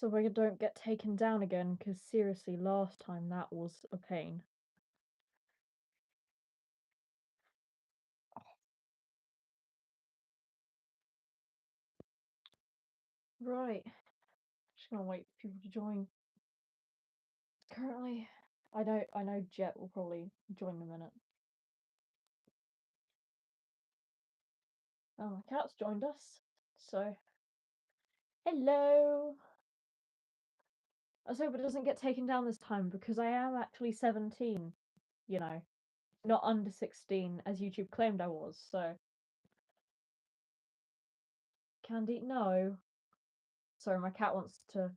so we don't get taken down again, because seriously, last time that was a pain. Right. Just gonna wait for people to join. Currently, I know Jet will probably join in a minute. Oh, my cat's joined us. So, hello. Let's hope it doesn't get taken down this time because I am actually 17, you know, not under 16 as YouTube claimed I was. So, Candy, no. Sorry, my cat wants to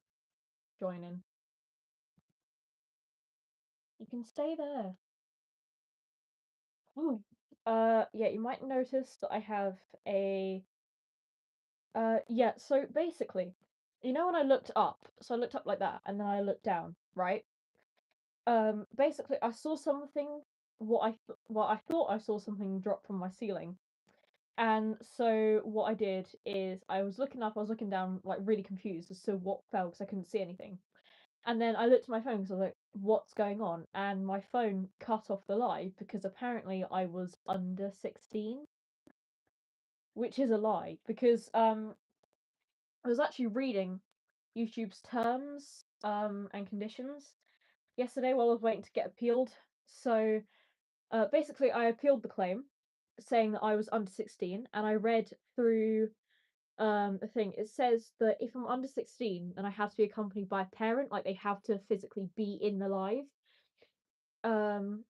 join in. You can stay there. Ooh. Yeah, you might notice that I have a yeah, so basically, you know when I looked up, so I looked up like that, and then I looked down, right? Basically, I saw something. What I thought I saw something drop from my ceiling, and so what I did is I was looking up, I was looking down, like really confused as to what fell because I couldn't see anything. And then I looked at my phone because I was like, "What's going on?" And my phone cut off the live because apparently I was under 16, which is a lie because I was actually reading YouTube's terms and conditions yesterday while I was waiting to get appealed. So basically, I appealed the claim saying that I was under 16, and I read through the thing. It says that if I'm under 16 and I have to be accompanied by a parent, like they have to physically be in the live. Um,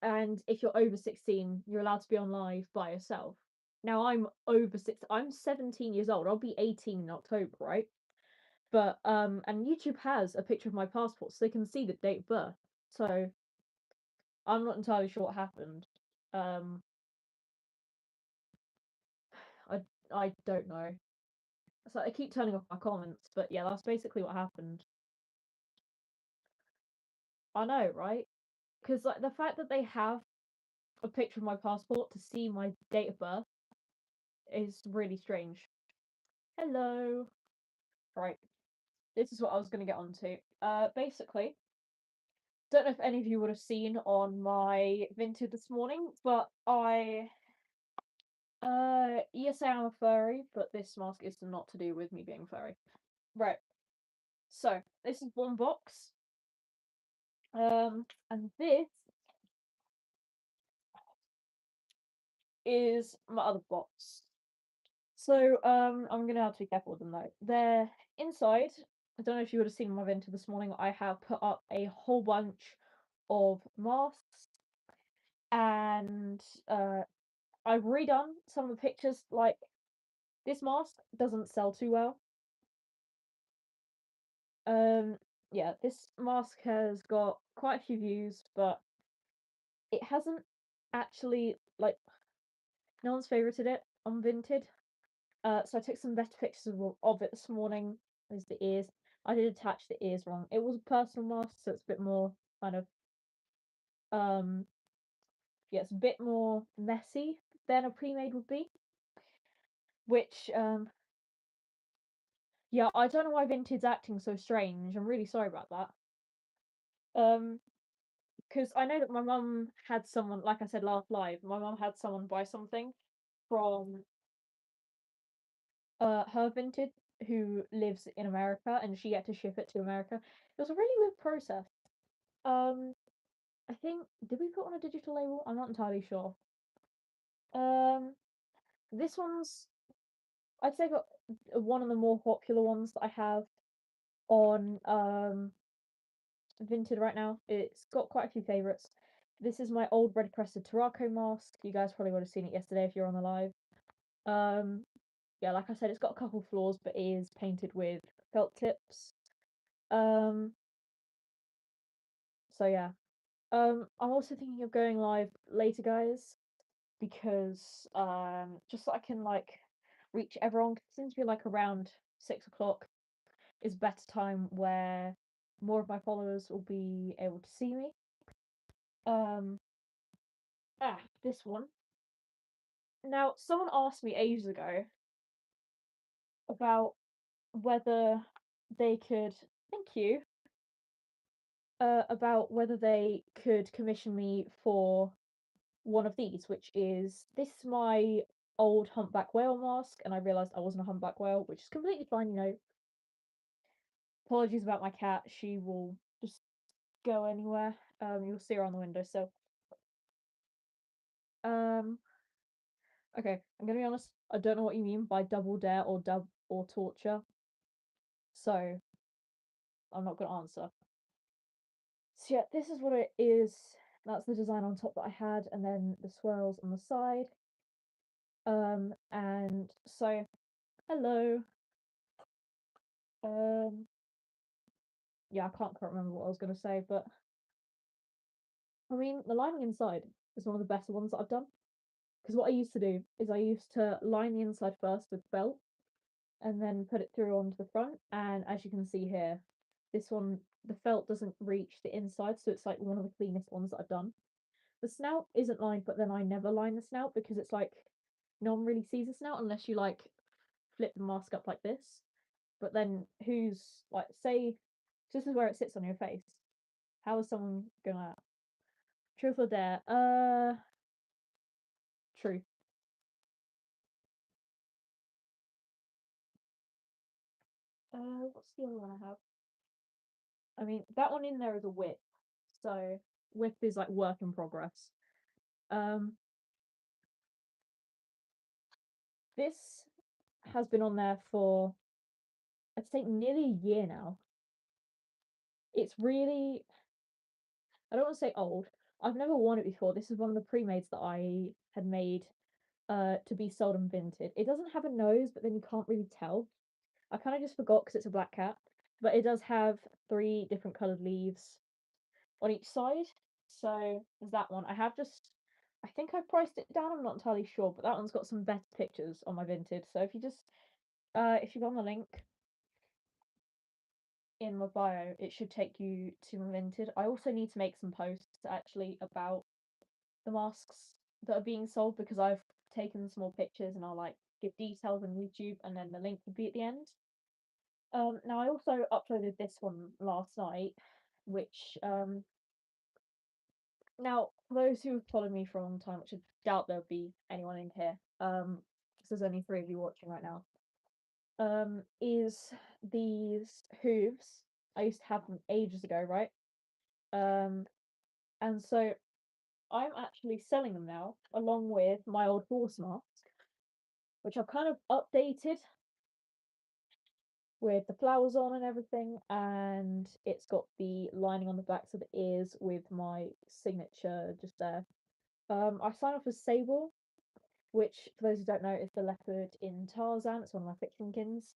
and if you're over 16, you're allowed to be on live by yourself. Now I'm over 6. I'm 17 years old. I'll be 18 in October, right? But and YouTube has a picture of my passport so they can see the date of birth. So I'm not entirely sure what happened. Um I I don't know. So I keep turning off my comments, but yeah, that's basically what happened. I know, right? Because like the fact that they have a picture of my passport to see my date of birth is really strange. Hello. Right. This is what I was gonna get onto. Basically, don't know if any of you would have seen on my Vinted this morning, but yes, I am a furry, but this mask is not to do with me being furry. Right. So this is one box. And this is my other box. So I'm gonna have to be careful with them though. They're inside. I don't know if you would have seen my Vinted this morning. I have put up a whole bunch of masks, and I've redone some of the pictures. Like this mask doesn't sell too well. Um, yeah, this mask has got quite a few views, but it hasn't actually like no one's favorited it on Vinted. So I took some better pictures of it this morning. There's the ears. I did attach the ears wrong. It was a personal mask, so it's a bit more kind of um yeah, it's a bit more messy than a pre-made would be. Which yeah, I don't know why Vinted's acting so strange. I'm really sorry about that. Um, because I know that my mum had someone, like I said last live, my mum had someone buy something from her Vinted who lives in America, and she had to ship it to America. It was a really weird process. Um, I think did we put on a digital label? I'm not entirely sure. Um, this one's I'd say got one of the more popular ones that I have on Vinted right now. It's got quite a few favorites. This is my old red crested Tarako mask. You guys probably would have seen it yesterday if you're on the live. Um, yeah, like I said, it's got a couple flaws, but it is painted with felt tips. Um, so yeah. I'm also thinking of going live later, guys, because just so I can like reach everyone. 'Cause it seems to be like around 6 o'clock is a better time where more of my followers will be able to see me. Um, this one. Now, someone asked me ages ago about whether they could thank you, about whether they could commission me for one of these, which is this is my old humpback whale mask, and I realized I wasn't a humpback whale, which is completely fine, you know. Apologies about my cat. She will just go anywhere. You'll see her on the windowsill. Um, okay, I'm gonna be honest. I don't know what you mean by double dare or dub or torture, so I'm not gonna answer. So yeah, this is what it is. That's the design on top that I had, and then the swirls on the side. And so hello. Um, yeah, I can't quite remember what I was gonna say, but I mean, the lining inside is one of the better ones that I've done. Because what I used to do is I used to line the inside first with felt and then put it through onto the front. And as you can see here, this one, the felt doesn't reach the inside, so it's like one of the cleanest ones that I've done. The snout isn't lined, but then I never line the snout because it's like no one really sees the snout unless you like flip the mask up like this. But then who's like, say, this is where it sits on your face. How is someone gonna truth or dare? Truth. What's the other one I have? I mean, that one in there is a whip, so whip is like work in progress. Um, this has been on there for I'd say nearly a year now. It's really I don't want to say old. I've never worn it before. This is one of the pre-mades that I had made to be sold and vinted. It doesn't have a nose, but then you can't really tell. I kind of just forgot because it's a black cat, but it does have three different colored leaves on each side. So there's that one. I think I priced it down. I'm not entirely sure, but that one's got some better pictures on my vintage. So if you go on the link in my bio, it should take you to my vintage. I also need to make some posts actually about the masks that are being sold because I've taken small pictures and I'll like give details on YouTube and then the link will be at the end. Now I also uploaded this one last night, which now for those who have followed me for a long time, which I doubt there'll be anyone in here, because there's only three of you watching right now, is these hooves. I used to have them ages ago, right? Um, and so I'm actually selling them now, along with my old horse mask, which I've kind of updated with the flowers on and everything, and it's got the lining on the backs of the ears with my signature just there. I sign off as Sable, which for those who don't know is the leopard in Tarzan. It's one of my fiction kins.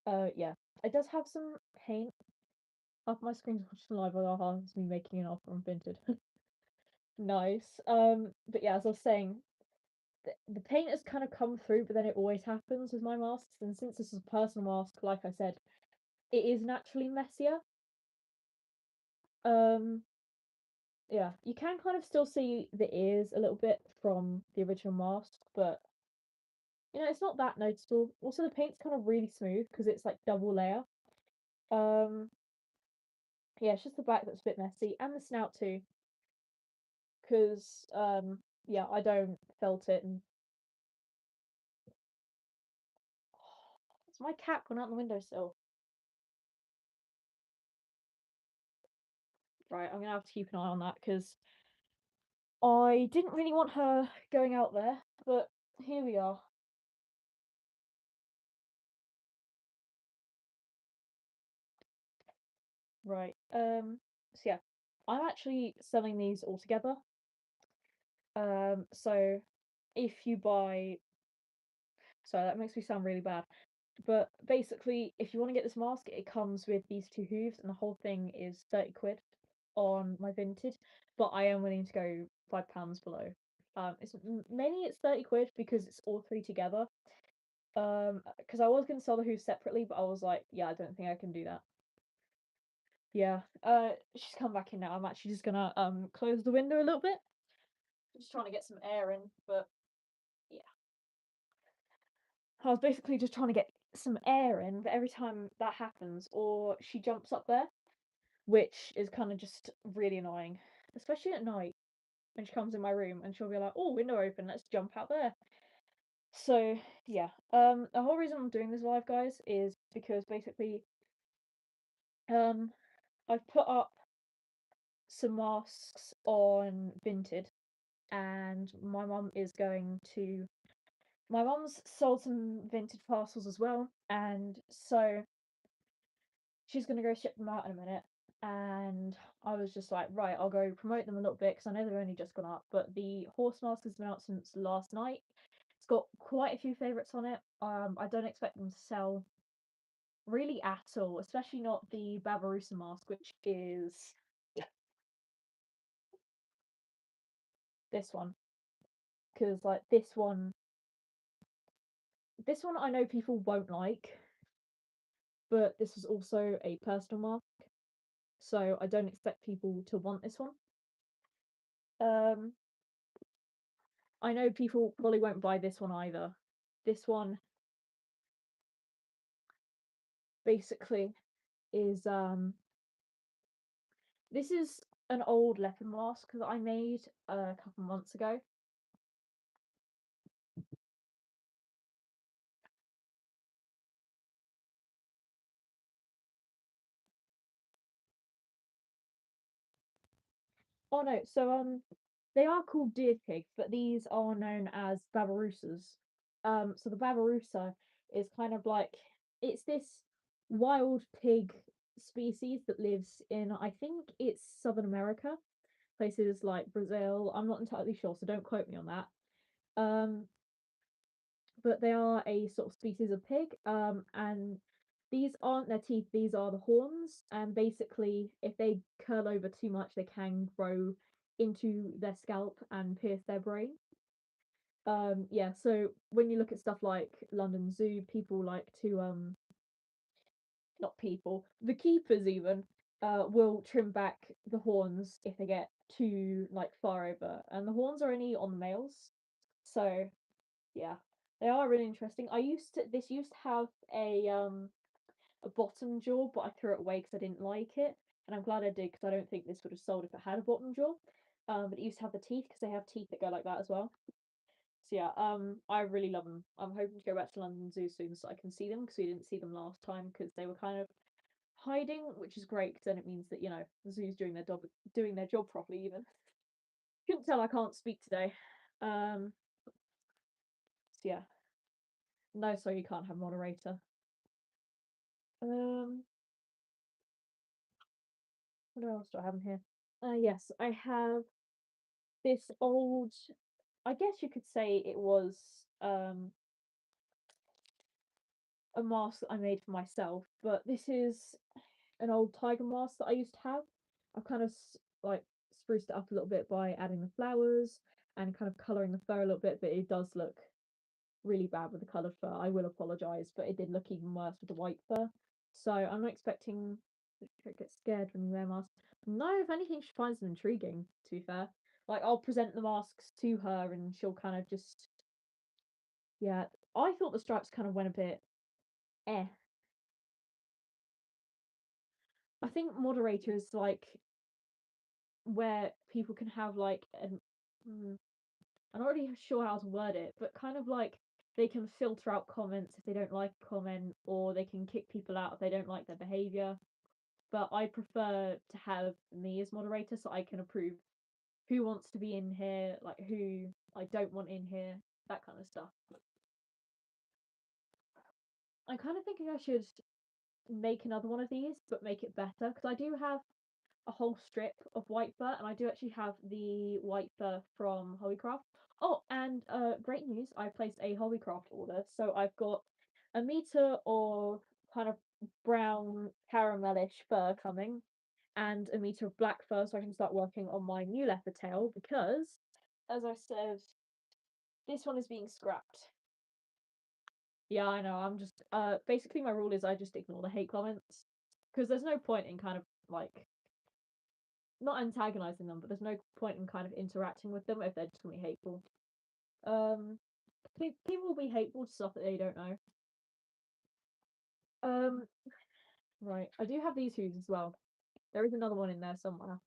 Yeah, it does have some paint. Half my screen's watching live, while half is me making an offer on Vinted. Nice. But yeah, as I was saying, the paint has kind of come through, but then it always happens with my masks. And since this is a personal mask, like I said, it is naturally messier. Um, yeah, you can kind of still see the ears a little bit from the original mask, but it's not that noticeable. Also, the paint's kind of really smooth because it's like double layer. Um, yeah, it's just the back that's a bit messy, and the snout too, because yeah, I don't felt it. And it's my cat going out the windowsill. Right, I'm gonna have to keep an eye on that because I didn't really want her going out there, but here we are. Right. So yeah, I'm actually selling these all together. So if you buy, sorry, that makes me sound really bad. But basically, if you want to get this mask, it comes with these two hooves, and the whole thing is 30 quid on my vintage. But I am willing to go £5 below. It's mainly it's 30 quid because it's all three together. Because I was gonna sell the hooves separately, but I was like, yeah, I don't think I can do that. Yeah. She's come back in now. I'm actually just gonna close the window a little bit. Just trying to get some air in, but yeah. I was basically just trying to get some air in, but every time that happens, or she jumps up there, which is kind of just really annoying, especially at night when she comes in my room and she'll be like, "Oh, window open, let's jump out there." So yeah, the whole reason I'm doing this live, guys, is because basically, um, I've put up some masks on Vinted, and my mum's sold some Vinted parcels as well, and so she's gonna go ship them out in a minute. And I was just like, right, I'll go promote them a little bit because I know they've only just gone up. But the horse mask has been out since last night. It's got quite a few favourites on it. I don't expect them to sell really at all, especially not the Barbarossa mask, which is this one. Because like this one I know people won't like, but this is also a personal mask, so I don't expect people to want this one. Um, I know people probably won't buy this one either. This one basically is this is an old leopard mask that I made a couple months ago. Oh no, so they are called deer pigs, but these are known as babarousas. So the babarousa is kind of like it's this wild pig species that lives in, I think it's Southern America, places like Brazil. I'm not entirely sure, so don't quote me on that. Um, but they are a sort of species of pig. And these aren't their teeth; these are the horns. And basically, if they curl over too much, they can grow into their scalp and pierce their brain. Yeah. So when you look at stuff like London Zoo, people like to not people, the keepers even will trim back the horns if they get too like far over, and the horns are only on the males. So yeah, they are really interesting. This used to have a bottom jaw, but I threw it away because I didn't like it, and I'm glad I did because I don't think this would have sold if it had a bottom jaw. But it used to have the teeth because they have teeth that go like that as well. So yeah, I really love them. I'm hoping to go back to London Zoo soon so I can see them because we didn't see them last time because they were kind of hiding, which is great because then it means that the zoo's doing their job properly. Even couldn't tell I can't speak today. So yeah, no, sorry, you can't have moderator. Um, what else do I have in here? Yes, I have this old. I guess you could say it was um a mask that I made for myself, but this is an old tiger mask that I used to have. I've kind of like spruced it up a little bit by adding the flowers and kind of coloring the fur a little bit, but it does look really bad with the coloured fur. I will apologise, but it did look even worse with the white fur. So I'm not expecting to get scared when you wear masks. No, if anything, she finds them intriguing, to be fair. Like, I'll present the masks to her and she'll kind of just. Yeah, I thought the stripes kind of went a bit eh. I think moderator is like where people can have like an. I'm not really sure how to word it, but kind of like they can filter out comments if they don't like a comment, or they can kick people out if they don't like their behavior. But I prefer to have me as moderator so I can approve who wants to be in here, like who I don't want in here, that kind of stuff. I'm kind of thinking I should make another one of these, but make it better because I do have a whole strip of white fur, and I do actually have the white fur from Hobbycraft. Oh, and great news! I placed a Hobbycraft order, so I've got a meter of kind of brown caramelish fur coming, and a meter of black fur, so I can start working on my new leopard tail because, as I said, this one is being scrapped. Yeah, I know. I'm just basically my rule is I just ignore the hate comments because there's no point in kind of like not antagonizing them, but there's no point in kind of interacting with them if they're just gonna be hateful. Um, people will be hateful to stuff that they don't know. Um, right. I do have these shoes as well. There is another one in there somewhere.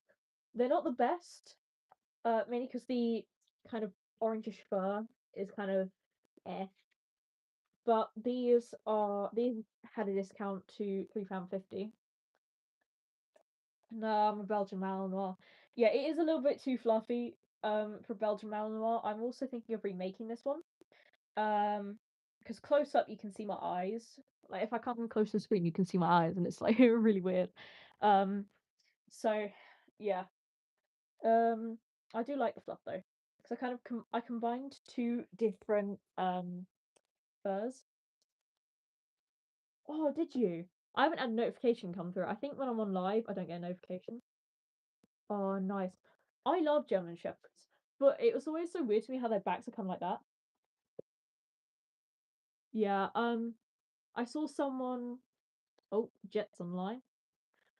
They're not the best, mainly because the kind of orangish fur is kind of eh. But these had a discount to £3.50. No, I'm a Belgian Malinois. Yeah, it is a little bit too fluffy for Belgian Malinois. I'm also thinking of remaking this one. Because close up you can see my eyes. Like if I come close to the screen, you can see my eyes, and it's like really weird. Um, so yeah. Um, I do like the fluff though, because I kind of I combined two different furs. Oh, did you? I haven't had a notification come through. I think when I'm on live, I don't get a notification. Oh, nice. I love German Shepherds, but it was always so weird to me how their backs are kind of like that. Yeah. I saw someone. Oh, Jet's online.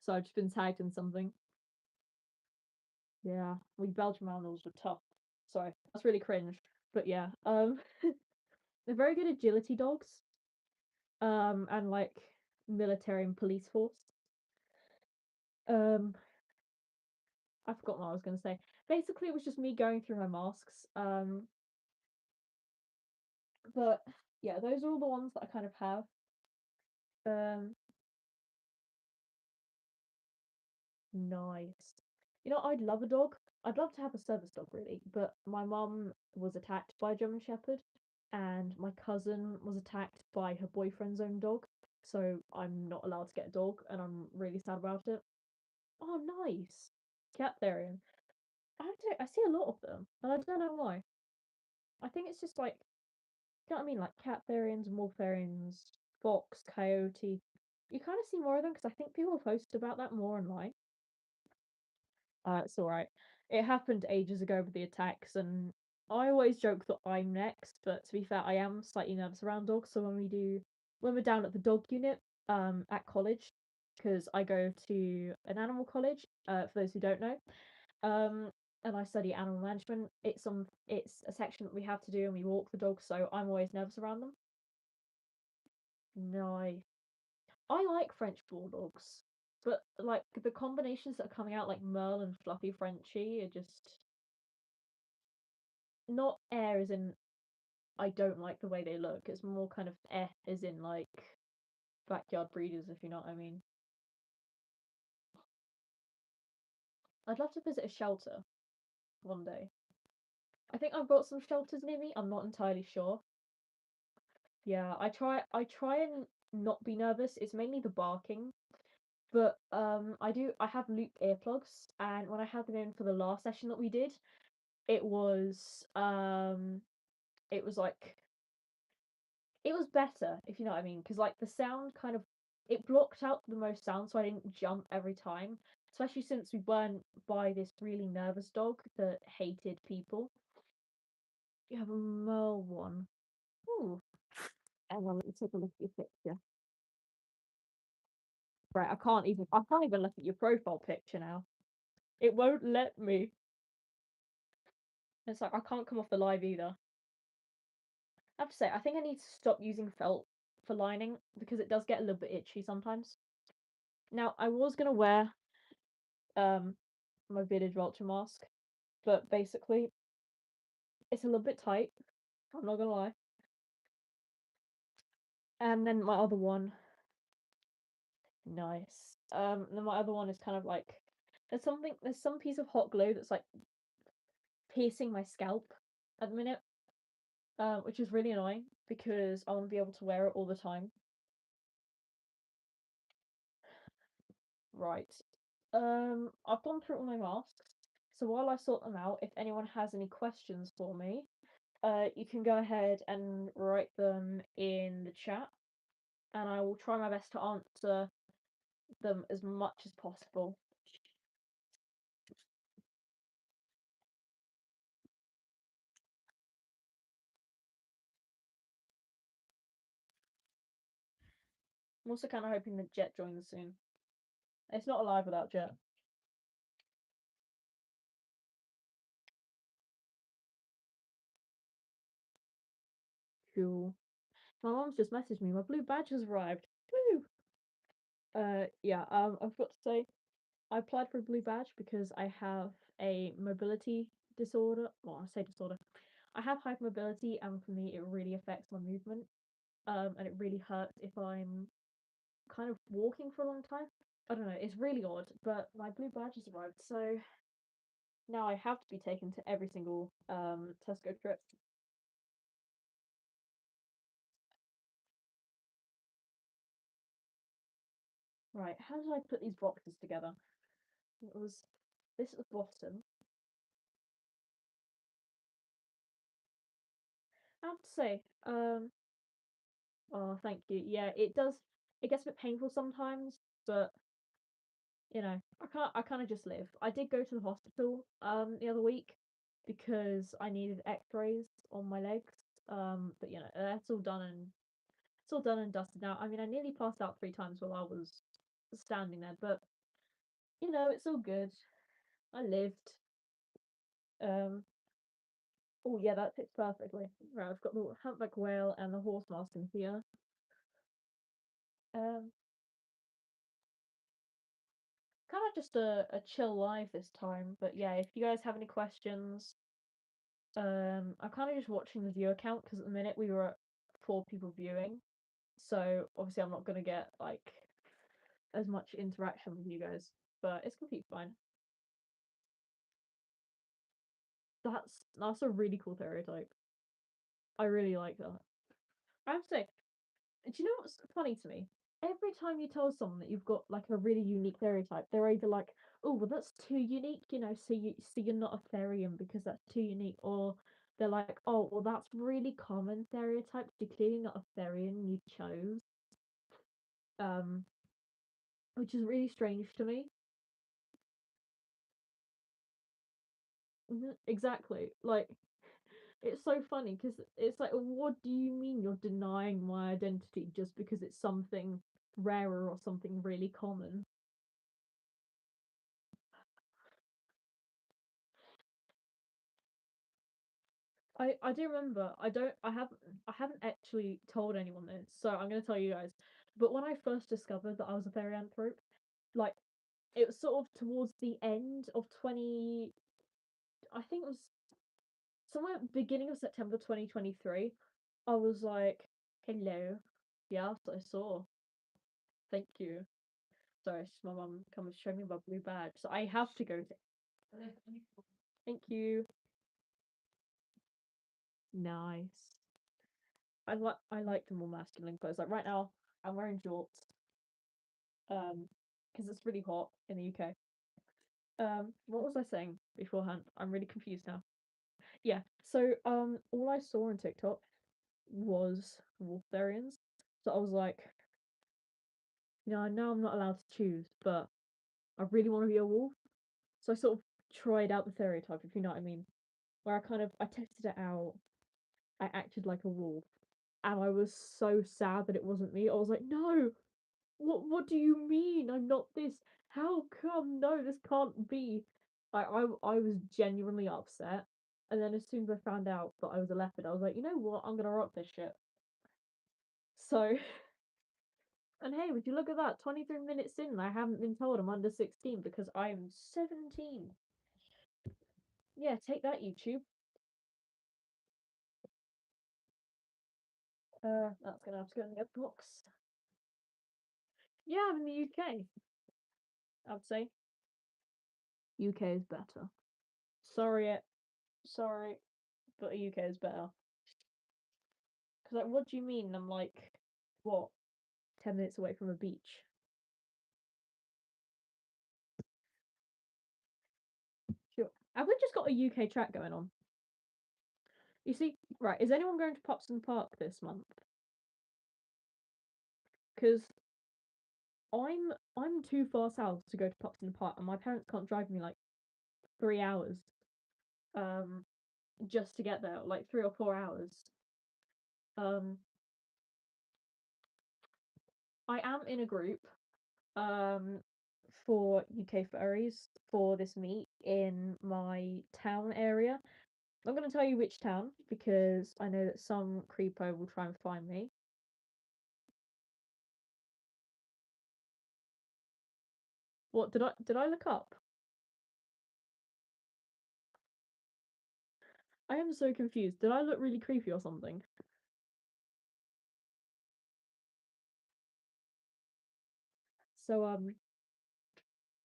So I've just been tagged in something. Yeah, we Belgian Malinois were tough. Sorry, that's really cringe. But yeah, they're very good agility dogs. And like military and police force. Um, I forgot what I was gonna say. Basically, it was just me going through my masks. But yeah, those are all the ones that I kind of have. Um, nice. You know, I'd love a dog. I'd love to have a service dog, really. But my mum was attacked by a German Shepherd, and my cousin was attacked by her boyfriend's own dog. So I'm not allowed to get a dog, and I'm really sad about it. Oh, nice. Cat therian. I see a lot of them, and I don't know why. I think it's just like, you know what I mean, like cat therians, wolfarians, fox, coyote. You kind of see more of them because I think people post about that more online. It's all right. It happened ages ago with the attacks, and I always joke that I'm next, but to be fair, I am slightly nervous around dogs. So when we're down at the dog unit, at college, because I go to an animal college, for those who don't know, um, and I study animal management. It's a section that we have to do, and we walk the dogs, so I'm always nervous around them. No, I like French bulldogs, but like the combinations that are coming out, like Merle and Fluffy Frenchie, are just not air as in I don't like the way they look. It's more kind of as in like backyard breeders, if you know what I mean. I'd love to visit a shelter one day. I think I've got some shelters near me. I'm not entirely sure. Yeah, I try and not be nervous. It's mainly the barking. But I have loop earplugs, and when I had them in for the last session that we did, it was um it was like it was better, if you know what I mean, because like the sound kind of it blocked out the most sound, so I didn't jump every time. Especially since we weren't by this really nervous dog that hated people. You have a Merle one. Ooh. Hang on, let me take a look at your picture. Right, I can't even look at your profile picture now. It won't let me. It's like I can't come off the live either. I have to say, I think I need to stop using felt for lining because it does get a little bit itchy sometimes. Now, I was gonna wear um my bearded vulture mask, but basically it's a little bit tight. I'm not gonna lie. And then my other one, nice. And then my other one is kind of like there's some piece of hot glue that's like piercing my scalp at the minute, which is really annoying because I want to be able to wear it all the time. Right. I've gone through all my masks. So while I sort them out, if anyone has any questions for me, you can go ahead and write them in the chat, and I will try my best to answer them as much as possible. I'm also kind of hoping that Jet joins soon. It's not alive without Jet. Cool. My mom's just messaged me. My blue badge has arrived. Woo! Yeah, I've got to say, I applied for a blue badge because I have a mobility disorder. Well, I say disorder. I have hypermobility, and for me, it really affects my movement. And it really hurts if I'm kind of walking for a long time. I don't know, it's really odd, but my blue badge has arrived, so now I have to be taken to every single Tesco trip. Right, how did I put these boxes together? It was this at the bottom. I have to say, oh, thank you. Yeah, it does. It gets a bit painful sometimes, but I kind of just live. I did go to the hospital the other week because I needed X-rays on my legs. But that's all done and it's all done and dusted now. I mean, I nearly passed out 3 times while I was standing there, but it's all good. I lived. Um, oh yeah, that fits perfectly. Right, I've got the humpback whale and the horse mask in here. Um, Kind of just a chill live this time, but yeah, if you guys have any questions, I'm kind of just watching the viewer count because at the minute we were at 4 people viewing, so obviously I'm not gonna get like as much interaction with you guys, but it's completely fine. That's a really cool stereotype. I really like that. I have to say, do you know what's funny to me? Every time you tell someone that you've got like a really unique stereotype, they're either like, "Oh, well, that's too unique," so you're not a Therian because that's too unique, or they're like, "Oh, well, that's really common stereotype. You're clearly not a Therian. You chose." Um, which is really strange to me. Exactly. Like, it's so funny because it's like, what do you mean you're denying my identity just because it's something rarer or something really common? I do remember. I haven't actually told anyone this, so I'm gonna tell you guys. But when I first discovered that I was a therianthrope, like it was sort of towards the end of 20, I think it was somewhere beginning of September 2023. I was like, "Hello, yes, I saw. Thank you." Sorry, it's my mum come to show me my blue badge, so I have to go to. Thank you. Nice. I like the more masculine clothes. Like right now, I'm wearing jorts. Because it's really hot in the UK. What was I saying beforehand? I'm really confused now. Yeah. So all I saw on TikTok was Wolfarians. So I was like, I know I'm not allowed to choose, but I really want to be a wolf. So I sort of tried out the stereotype, if you know what I mean. Where I tested it out. I acted like a wolf, and I was so sad that it wasn't me. I was like, no, what do you mean? I'm not this. How come? No, this can't be. I was genuinely upset. And then as soon as I found out that I was a leopard, I was like, you know what? I'm gonna rock this shit. So, and hey, would you look at that? 23 minutes in, I haven't been told I'm under 16 because I'm 17. Yeah, take that, YouTube. That's gonna have to go in the box. Yeah, I'm in the UK. I'd say UK is better. Sorry, sorry, but UK is better. Because like, what do you mean? I'm like, what, 10 minutes away from a beach? Sure. Have we just got a UK track going on? You see, right? Is anyone going to Popson Park this month? Because I'm too far south to go to Popson Park, and my parents can't drive me like 3 hours, um, just to get there, like 3 or 4 hours. Um, I am in a group, um, for UK furries for this meet in my town area. I'm going to tell you which town because I know that some creepo will try and find me. What did I look up? I am so confused. Did I look really creepy or something? So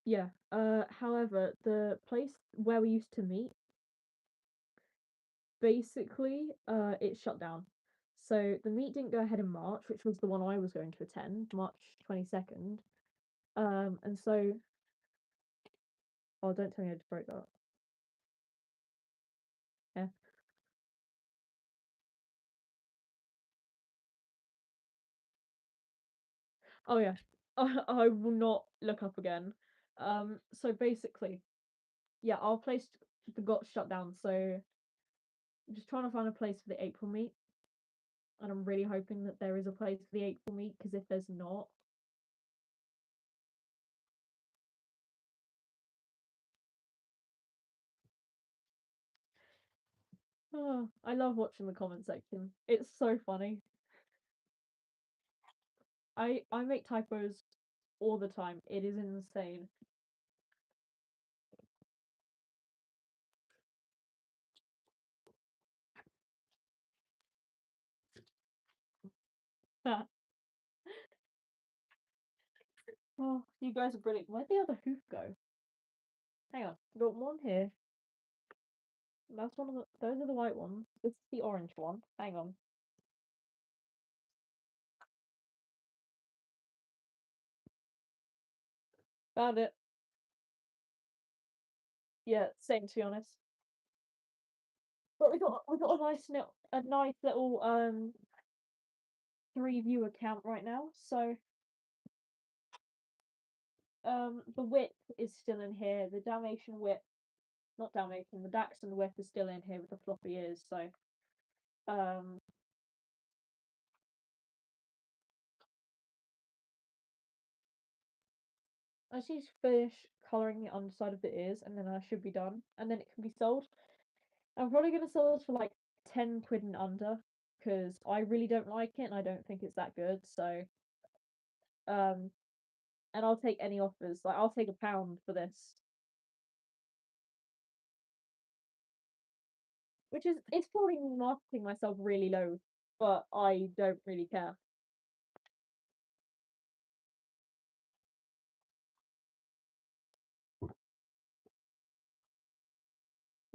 yeah. However, the place where we used to meet, basically, it shut down. So the meet didn't go ahead in March, which was the one I was going to attend, March 22nd. And so, oh, don't tell me I just broke that. Yeah. Oh yeah. I will not look up again. So basically, yeah, our place got shut down. So I'm just trying to find a place for the April meet, and I'm really hoping that there is a place for the April meet because if there's not, oh, I love watching the comment section. It's so funny. I make typos all the time. It is insane. Oh, you guys are brilliant. Where'd the other hoof go? Hang on, got one here. That's one of the. Those are the white ones. This is the orange one. Hang on. Found it. Yeah, same to be honest. But we got a nice little 3 viewer count right now. So the whip is still in here. The Dalmatian whip, not Dalmatian, the Dachshund whip is still in here with the floppy ears. So um I just need to finish colouring the underside of the ears and then I should be done. And then it can be sold. I'm probably gonna sell this for like 10 quid and under because I really don't like it and I don't think it's that good. So um and I'll take any offers. Like I'll take £1 for this. Which is it's probably marketing myself really low, but I don't really care.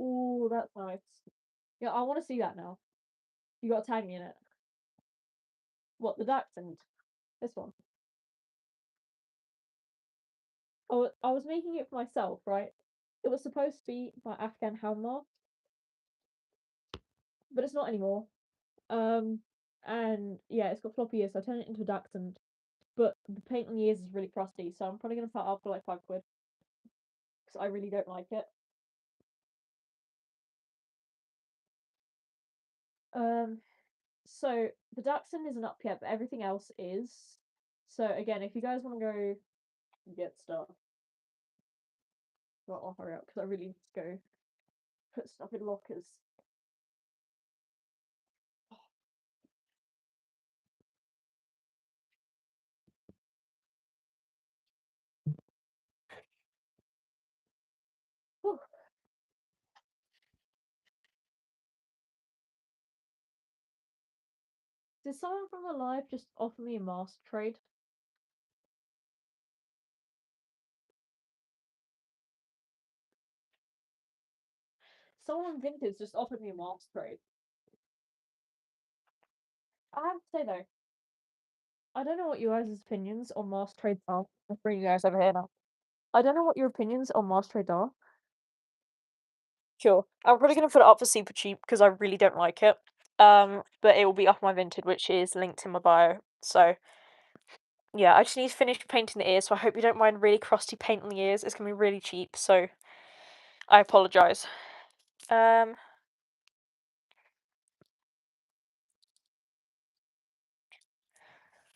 Oh, that's nice. Yeah, I want to see that now. You got to tag me in it. What the dachshund? This one. I was making it for myself, right? It was supposed to be my Afghan hound, but it's not anymore. Um, and yeah, it's got floppy ears, so I turned it into a dachshund. But the paint on the ears is really crusty, so I'm probably gonna put it up for like 5 quid because I really don't like it. Um, so the dachshund isn't up yet, but everything else is. So again, if you guys want to go get stuff, well, I'll hurry up because I really need to go put stuff in lockers. Whew. Did someone from the live just offer me a mask trade? Someone on Vintage just offered me a mask trade. I have to say though, I don't know what you guys' opinions on mask trades are. I'll bring you guys over here now. I don't know what your opinions on mask trades are. Sure. I'm probably gonna put it up for super cheap because I really don't like it. But it will be off my Vinted, which is linked in my bio. So yeah, I just need to finish painting the ears, so I hope you don't mind really crusty paint on the ears. It's gonna be really cheap, so I apologise. Um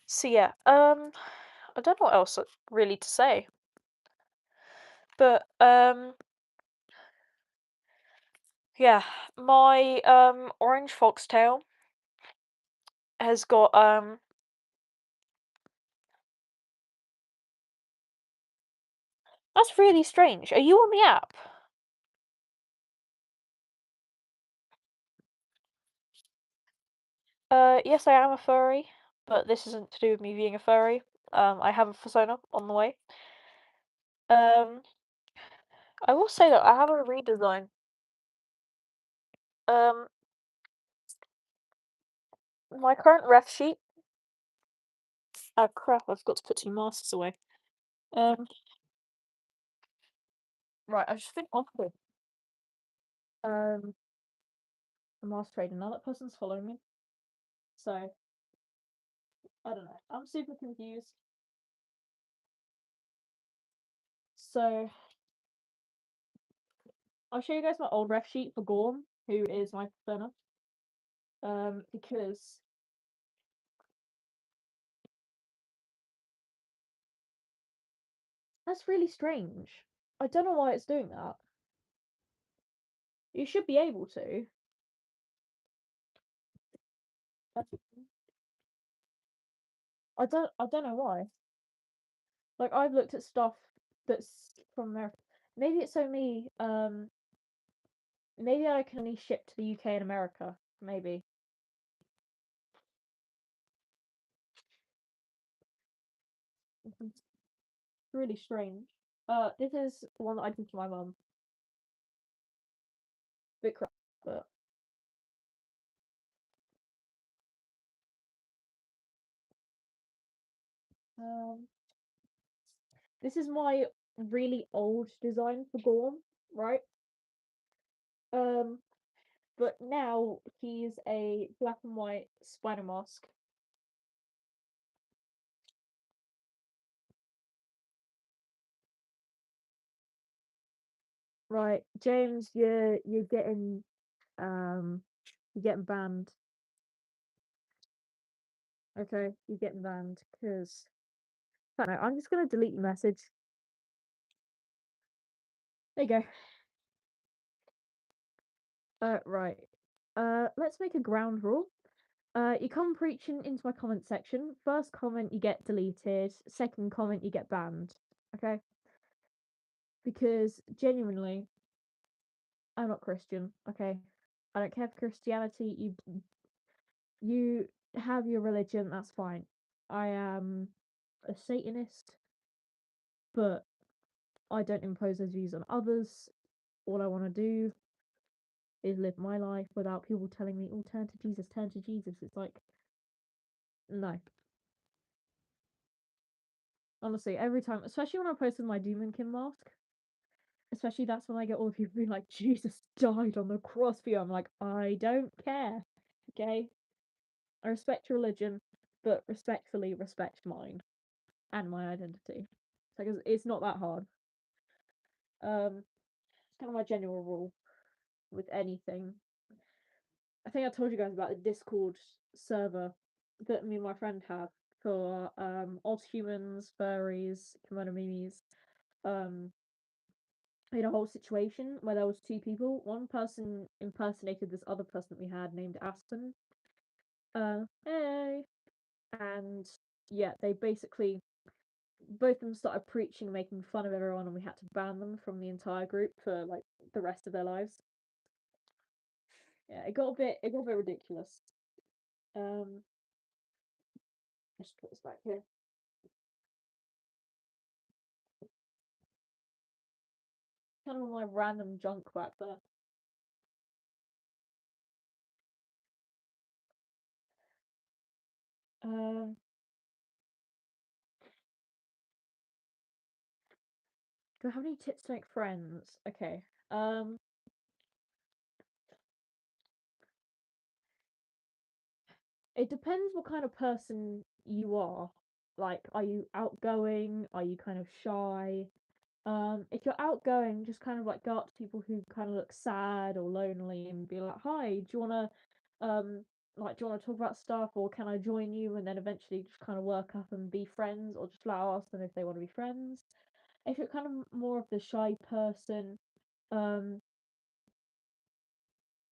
so yeah, I don't know what else really to say. But yeah, my orange foxtail has got That's really strange. Are you on the app? Yes, I am a furry, but this isn't to do with me being a furry. I have a persona on the way. Um, I will say that I have a redesign. Um, my current ref sheet. Oh crap! I forgot to put two masks away. Um, right. I just think off with a mask trade, and now that person's following me. So I don't know. I'm super confused. So I'll show you guys my old ref sheet for Gorm, who is my persona. Because that's really strange. I don't know why it's doing that. You should be able to. I don't know why. Like I've looked at stuff that's from America. Maybe it's only maybe I can only ship to the UK and America. Maybe. It's really strange. This is the one that I did to my mum. Bit crap, but um this is my really old design for Gorm, right? Um but now he's a black and white spider mask. Right, James, um you're getting banned. Okay, you're getting banned because I don't know, I'm just gonna delete your message. There you go. Right. Let's make a ground rule. You come preaching into my comment section. First comment you get deleted. Second comment you get banned. Okay? Because genuinely, I'm not Christian. Okay? I don't care for Christianity. You have your religion. That's fine. I am a Satanist, but I don't impose those views on others. All I want to do is live my life without people telling me, "Oh, turn to Jesus, turn to Jesus." It's like, no. Honestly, every time, especially when I posted my Demonkin mask, especially that's when I get all the people being like, Jesus died on the cross for you. I'm like, I don't care. Okay? I respect your religion, but respectfully respect mine and my identity. Because it's not that hard. It's kind of my general rule with anything. I think I told you guys about the Discord server that me and my friend have for odd humans, furries, kimono mimis. Um, in a whole situation where there was two people. One person impersonated this other person that we had named Aspen. Hey, and yeah, they basically both of them started preaching, making fun of everyone, and we had to ban them from the entire group for like the rest of their lives. Yeah, it got a bit ridiculous. Um, let's put this back here. Kind of my random junk back there. Um, do I have any tips to make friends? Okay. It depends what kind of person you are. Like, are you outgoing? Are you kind of shy? If you're outgoing, just kind of like go up to people who kind of look sad or lonely and be like, "Hi, do you wanna, do you wanna talk about stuff, or can I join you?" And then eventually just kind of work up and be friends, or just flat out ask them if they want to be friends. If you're kind of more of the shy person, um,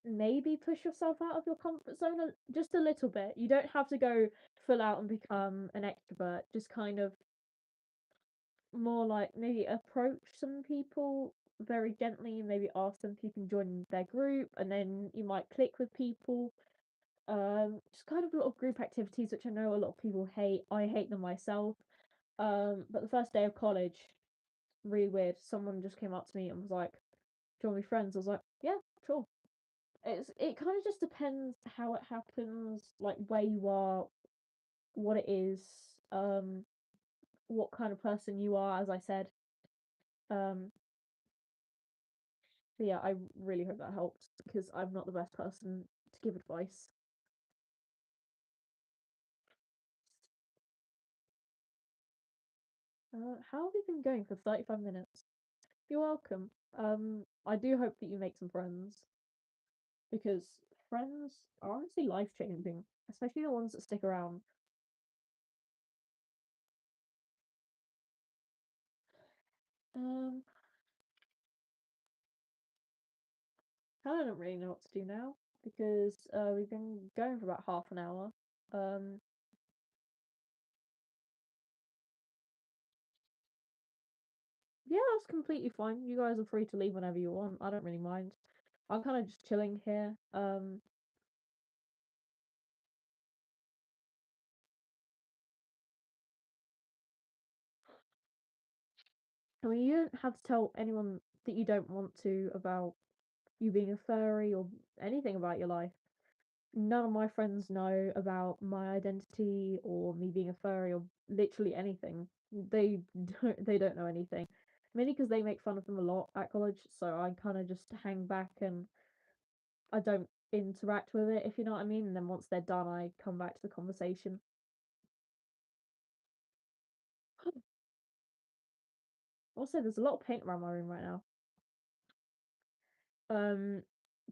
maybe push yourself out of your comfort zone just a little bit. You don't have to go full out and become an extrovert. Just kind of more like maybe approach some people very gently and maybe ask them if you can join their group, and then you might click with people. Just kind of a lot of group activities, which I know a lot of people hate. I hate them myself. But the first day of college, really weird. Someone just came up to me and was like, "Do you want to be friends?" I was like, "Yeah, sure." It kind of just depends how it happens, like where you are, what it is, um, what kind of person you are. As I said, um, but yeah, I really hope that helps because I'm not the best person to give advice. How have we been going for 35 minutes? You're welcome. I do hope that you make some friends because friends are honestly life changing, especially the ones that stick around. Um, I don't really know what to do now because we've been going for about half an hour. Um, yeah, that's completely fine. You guys are free to leave whenever you want. I don't really mind. I'm kind of just chilling here. I mean, you don't have to tell anyone that you don't want to about you being a furry or anything about your life. None of my friends know about my identity or me being a furry or literally anything. They don't know anything. Mainly because they make fun of them a lot at college, so I kind of just hang back and I don't interact with it, if you know what I mean. And then once they're done, I come back to the conversation. Also, there's a lot of paint around my room right now.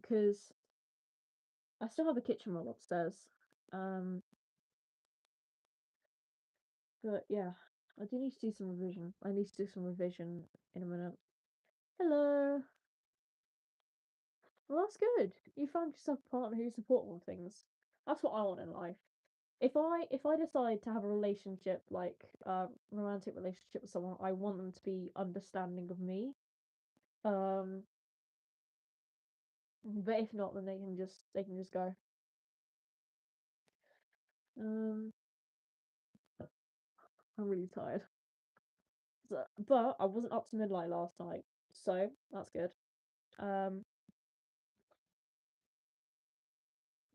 Because I still have a kitchen roll upstairs. Um, but yeah, I do need to do some revision. I need to do some revision in a minute. Hello. Well, that's good. You found yourself a partner who's supportive of things. That's what I want in life. If I decide to have a relationship, like a romantic relationship with someone, I want them to be understanding of me. Um, but if not, then they can just go. Um, I'm really tired. So, but I wasn't up to midnight last night, so that's good. Um,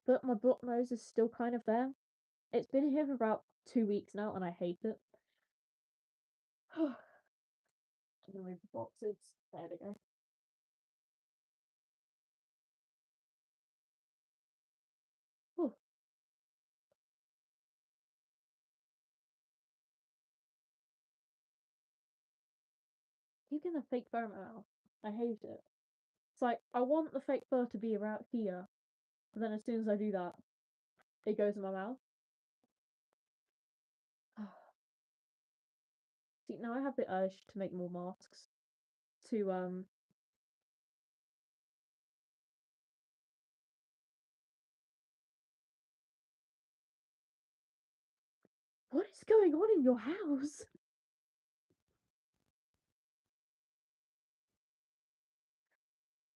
but my block nose is still kind of there. It's been here for about 2 weeks now, and I hate it. Remove the boxes. There we go. Oh, keep getting a fake fur in my mouth. I hate it. It's like I want the fake fur to be around here, but then as soon as I do that, it goes in my mouth. See, now I have the urge to make more masks. To. What is going on in your house?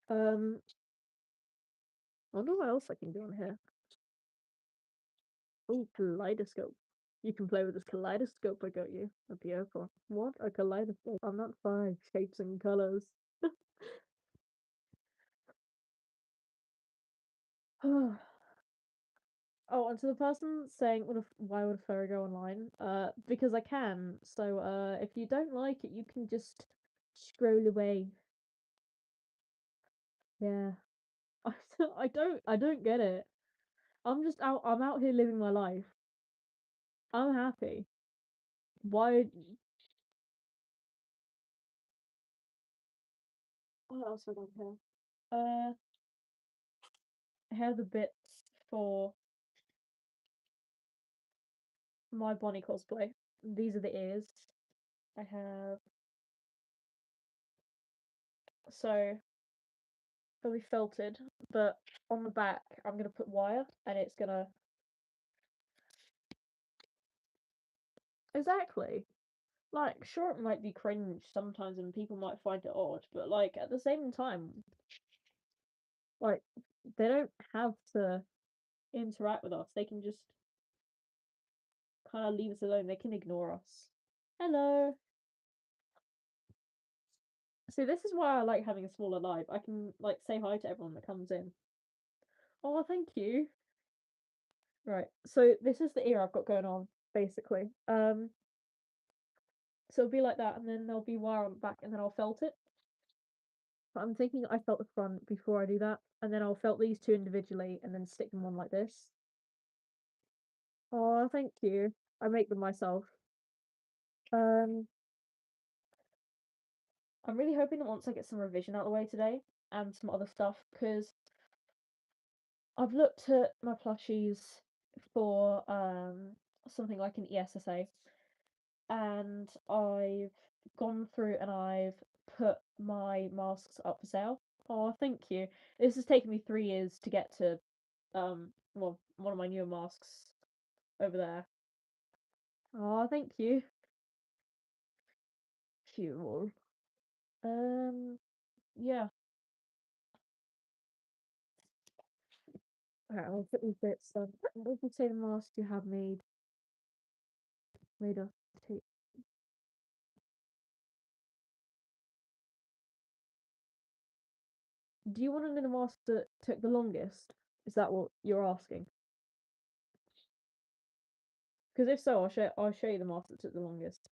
Um, I wonder what else I can do on here. Oh, kaleidoscope. You can play with this kaleidoscope I got you. A beautiful. What? A kaleidoscope. I'm not fine. Shapes and colors. Oh, and to the person saying, why would a furry go online? Because I can. So, if you don't like it, you can just scroll away. Yeah. I don't get it. I'm out here living my life. I'm happy. Why? What else have I got here? Here are the bits for my Bonnie cosplay. These are the ears. I have, so they'll be felted, but on the back I'm gonna put wire, and it's gonna exactly. Like, sure, it might be cringe sometimes and people might find it odd, but like at the same time, like they don't have to interact with us. They can just kind of leave us alone. They can ignore us. Hello. See, this is why I like having a smaller live. I can like say hi to everyone that comes in. Oh, thank you. Right. So this is the ear I've got going on, basically. So it'll be like that, and then there'll be wire on the back, and then I'll felt it. But I'm thinking I felt the front before I do that, and then I'll felt these two individually, and then stick them on like this. Oh, thank you. I make them myself. Um, I'm really hoping that once I get some revision out of the way today and some other stuff, because I've looked at my plushies for something like an ESSA, and I've gone through and I've put my masks up for sale. Oh, thank you. This has taken me 3 years to get to well, one of my newer masks over there. Oh, thank you. Cool. Yeah. Alright, I'll put these bits on. What would you say the mask you have made of tape? Do you want to know the mask that took the longest? Is that what you're asking? Because if so, I'll show you the mask that took the longest.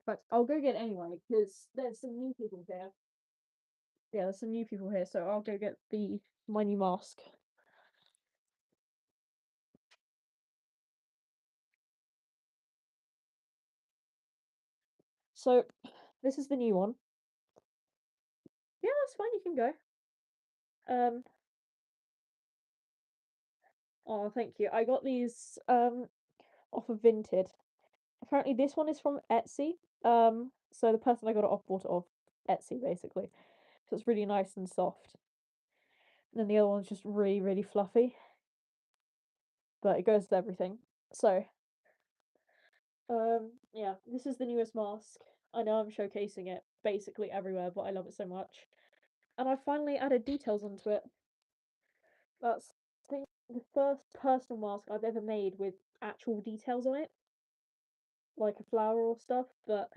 In fact, I'll go get it anyway, because there's some new people here. Yeah, there's some new people here, so I'll go get my new mask. So, this is the new one. Yeah, that's fine, you can go. Oh, thank you. I got these off of Vinted. Apparently this one is from Etsy. So the person I got it off bought it off Etsy basically. So it's really nice and soft. And then the other one's just really, really fluffy. But it goes with everything. So, yeah, this is the newest mask. I know I'm showcasing it basically everywhere, but I love it so much. And I finally added details onto it. That's, I think, the first personal mask I've ever made with actual details on it, like a flower or stuff. But